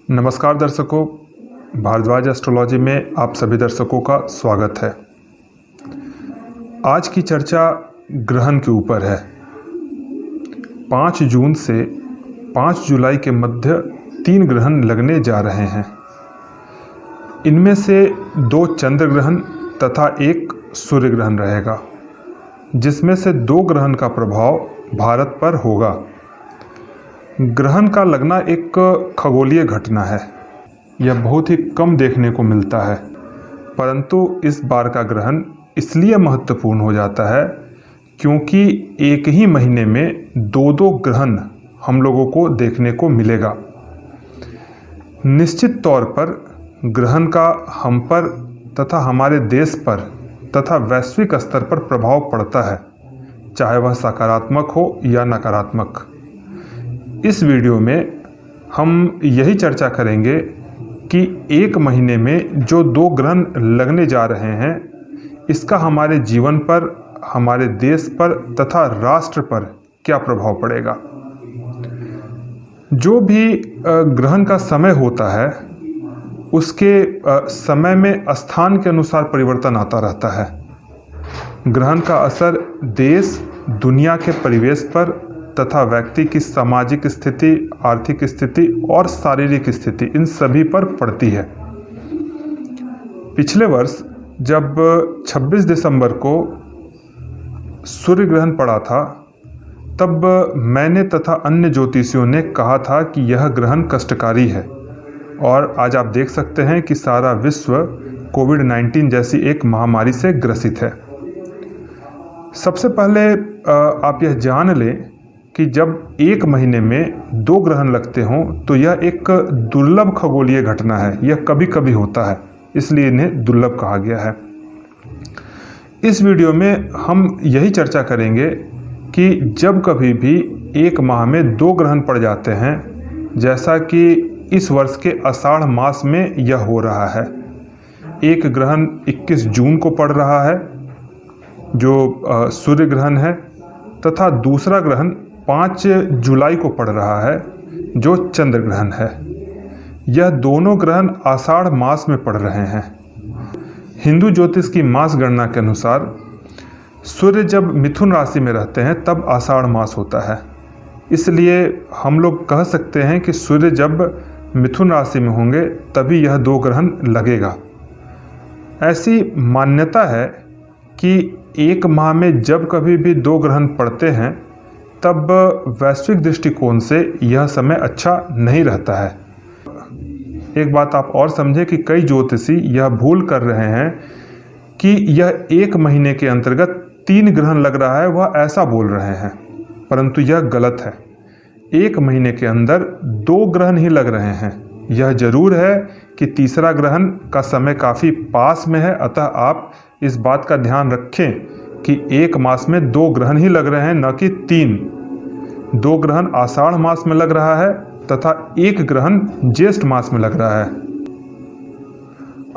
नमस्कार दर्शकों, भारद्वाज एस्ट्रोलॉजी में आप सभी दर्शकों का स्वागत है। आज की चर्चा ग्रहण के ऊपर है। 5 जून से 5 जुलाई के मध्य 3 ग्रहण लगने जा रहे हैं। इनमें से 2 चंद्र ग्रहण तथा 1 सूर्य ग्रहण रहेगा, जिसमें से 2 ग्रहण का प्रभाव भारत पर होगा। ग्रहण का लगना एक खगोलीय घटना है। यह बहुत ही कम देखने को मिलता है, परंतु इस बार का ग्रहण इसलिए महत्वपूर्ण हो जाता है क्योंकि एक ही महीने में 2 ग्रहण हम लोगों को देखने को मिलेगा। निश्चित तौर पर ग्रहण का हम पर तथा हमारे देश पर तथा वैश्विक स्तर पर प्रभाव पड़ता है, चाहे वह सकारात्मक हो या नकारात्मक। इस वीडियो में हम यही चर्चा करेंगे कि एक महीने में जो 2 ग्रहण लगने जा रहे हैं, इसका हमारे जीवन पर, हमारे देश पर तथा राष्ट्र पर क्या प्रभाव पड़ेगा। जो भी ग्रहण का समय होता है, उसके समय में स्थान के अनुसार परिवर्तन आता रहता है। ग्रहण का असर देश, दुनिया के परिवेश पर तथा व्यक्ति की सामाजिक स्थिति, आर्थिक स्थिति और शारीरिक स्थिति, इन सभी पर पड़ती है। पिछले वर्ष जब 26 दिसंबर को सूर्य ग्रहण पड़ा था, तब मैंने तथा अन्य ज्योतिषियों ने कहा था कि यह ग्रहण कष्टकारी है। और आज आप देख सकते हैं कि सारा विश्व कोविड-19 जैसी एक महामारी से ग्रसित है। सबसे पहले आप यह जान लें कि जब एक महीने में 2 ग्रहण लगते हों तो यह एक दुर्लभ खगोलीय घटना है। यह कभी कभी होता है, इसलिए इन्हें दुर्लभ कहा गया है। इस वीडियो में हम यही चर्चा करेंगे कि जब कभी भी एक माह में 2 ग्रहण पड़ जाते हैं, जैसा कि इस वर्ष के आषाढ़ मास में यह हो रहा है। एक ग्रहण 21 जून को पड़ रहा है, जो सूर्य ग्रहण है, तथा दूसरा ग्रहण 5 जुलाई को पड़ रहा है, जो चंद्र ग्रहण है। यह दोनों ग्रहण आषाढ़ मास में पड़ रहे हैं। हिंदू ज्योतिष की मास गणना के अनुसार सूर्य जब मिथुन राशि में रहते हैं तब आषाढ़ मास होता है। इसलिए हम लोग कह सकते हैं कि सूर्य जब मिथुन राशि में होंगे तभी यह 2 ग्रहण लगेगा। ऐसी मान्यता है कि एक माह में जब कभी भी 2 ग्रहण पड़ते हैं, तब वैश्विक दृष्टिकोण से यह समय अच्छा नहीं रहता है। एक बात आप और समझें कि कई ज्योतिषी यह भूल कर रहे हैं कि यह एक महीने के अंतर्गत 3 ग्रहण लग रहा है, वह ऐसा बोल रहे हैं, परंतु यह गलत है। एक महीने के अंदर 2 ग्रहण ही लग रहे हैं। यह जरूर है कि तीसरा ग्रहण का समय काफ़ी पास में है, अतः आप इस बात का ध्यान रखें कि एक मास में 2 ग्रहण ही लग रहे हैं, न कि 3। 2 ग्रहण आषाढ़ मास में लग रहा है तथा 1 ग्रहण ज्येष्ठ मास में लग रहा है।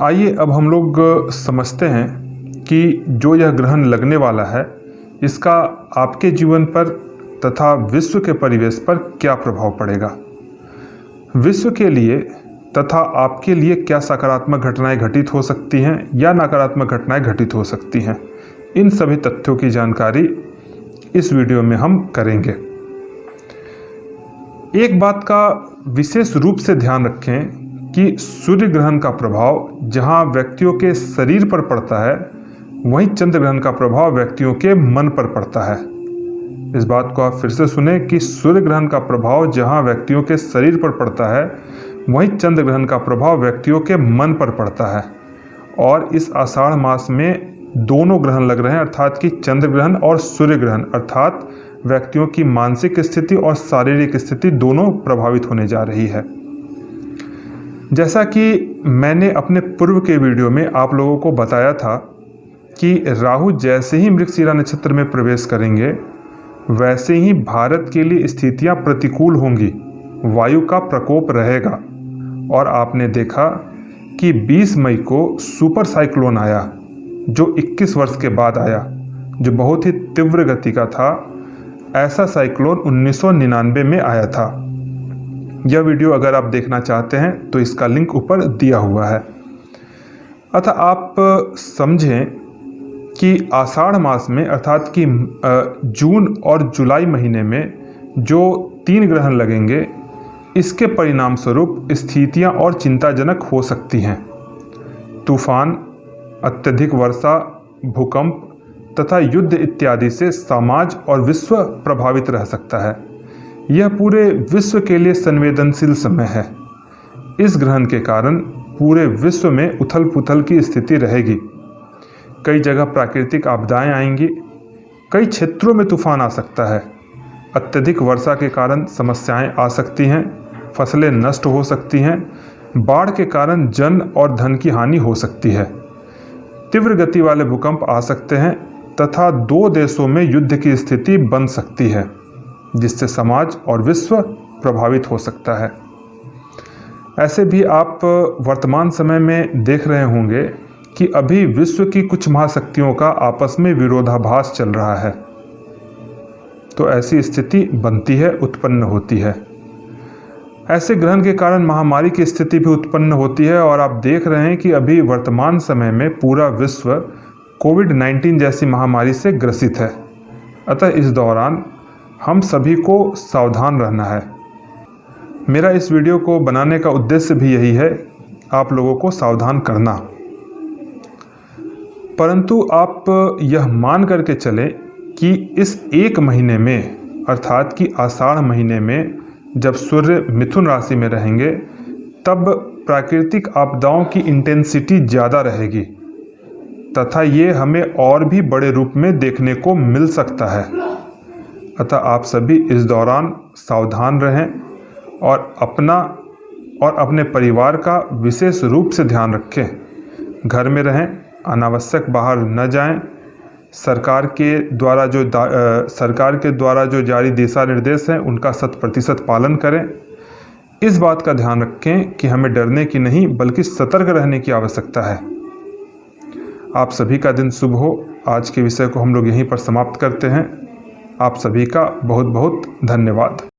आइए अब हम लोग समझते हैं कि जो यह ग्रहण लगने वाला है, इसका आपके जीवन पर तथा विश्व के परिवेश पर क्या प्रभाव पड़ेगा। विश्व के लिए तथा आपके लिए क्या सकारात्मक घटनाएं घटित हो सकती हैं या नकारात्मक घटनाएं घटित हो सकती हैं, इन सभी तथ्यों की जानकारी इस वीडियो में हम करेंगे। एक बात का विशेष रूप से ध्यान रखें कि सूर्य ग्रहण का प्रभाव जहां व्यक्तियों के शरीर पर पड़ता है, वहीं चंद्र ग्रहण का प्रभाव व्यक्तियों के मन पर पड़ता है। इस बात को आप फिर से सुने कि सूर्य ग्रहण का प्रभाव जहां व्यक्तियों के शरीर पर पड़ता है, वहीं चंद्र ग्रहण का प्रभाव व्यक्तियों के मन पर पड़ता है। और इस आषाढ़ मास में दोनों ग्रहण लग रहे हैं, अर्थात कि चंद्र ग्रहण और सूर्य ग्रहण, अर्थात व्यक्तियों की मानसिक स्थिति और शारीरिक स्थिति दोनों प्रभावित होने जा रही है। जैसा कि मैंने अपने पूर्व के वीडियो में आप लोगों को बताया था कि राहु जैसे ही मृगशिरा नक्षत्र में प्रवेश करेंगे, वैसे ही भारत के लिए स्थितियां प्रतिकूल होंगी, वायु का प्रकोप रहेगा। और आपने देखा कि 20 मई को सुपर साइक्लोन आया, जो 21 वर्ष के बाद आया, जो बहुत ही तीव्र गति का था। ऐसा साइक्लोन 1999 में आया था। यह वीडियो अगर आप देखना चाहते हैं तो इसका लिंक ऊपर दिया हुआ है। अतः आप समझें कि आषाढ़ मास में अर्थात कि जून और जुलाई महीने में जो 3 ग्रहण लगेंगे, इसके परिणाम स्वरूप स्थितियां और चिंताजनक हो सकती हैं। तूफान, अत्यधिक वर्षा, भूकंप तथा युद्ध इत्यादि से समाज और विश्व प्रभावित रह सकता है। यह पूरे विश्व के लिए संवेदनशील समय है। इस ग्रहण के कारण पूरे विश्व में उथल पुथल की स्थिति रहेगी। कई जगह प्राकृतिक आपदाएं आएंगी, कई क्षेत्रों में तूफान आ सकता है। अत्यधिक वर्षा के कारण समस्याएं आ सकती हैं, फसलें नष्ट हो सकती हैं, बाढ़ के कारण जन और धन की हानि हो सकती है। तीव्र गति वाले भूकंप आ सकते हैं तथा 2 देशों में युद्ध की स्थिति बन सकती है, जिससे समाज और विश्व प्रभावित हो सकता है। ऐसे भी आप वर्तमान समय में देख रहे होंगे कि अभी विश्व की कुछ महाशक्तियों का आपस में विरोधाभास चल रहा है। तो ऐसी स्थिति बनती है, उत्पन्न होती है। ऐसे ग्रहण के कारण महामारी की स्थिति भी उत्पन्न होती है और आप देख रहे हैं कि अभी वर्तमान समय में पूरा विश्व कोविड-19 जैसी महामारी से ग्रसित है। अतः इस दौरान हम सभी को सावधान रहना है। मेरा इस वीडियो को बनाने का उद्देश्य भी यही है, आप लोगों को सावधान करना। परंतु आप यह मान करके चलें कि इस 1 महीने में अर्थात कि आषाढ़ महीने में जब सूर्य मिथुन राशि में रहेंगे, तब प्राकृतिक आपदाओं की इंटेंसिटी ज़्यादा रहेगी तथा ये हमें और भी बड़े रूप में देखने को मिल सकता है। अतः आप सभी इस दौरान सावधान रहें और अपना और अपने परिवार का विशेष रूप से ध्यान रखें। घर में रहें, अनावश्यक बाहर न जाएं। सरकार के द्वारा जो जारी दिशा निर्देश हैं उनका 100% पालन करें। इस बात का ध्यान रखें कि हमें डरने की नहीं बल्कि सतर्क रहने की आवश्यकता है। आप सभी का दिन शुभ हो। आज के विषय को हम लोग यहीं पर समाप्त करते हैं। आप सभी का बहुत बहुत धन्यवाद।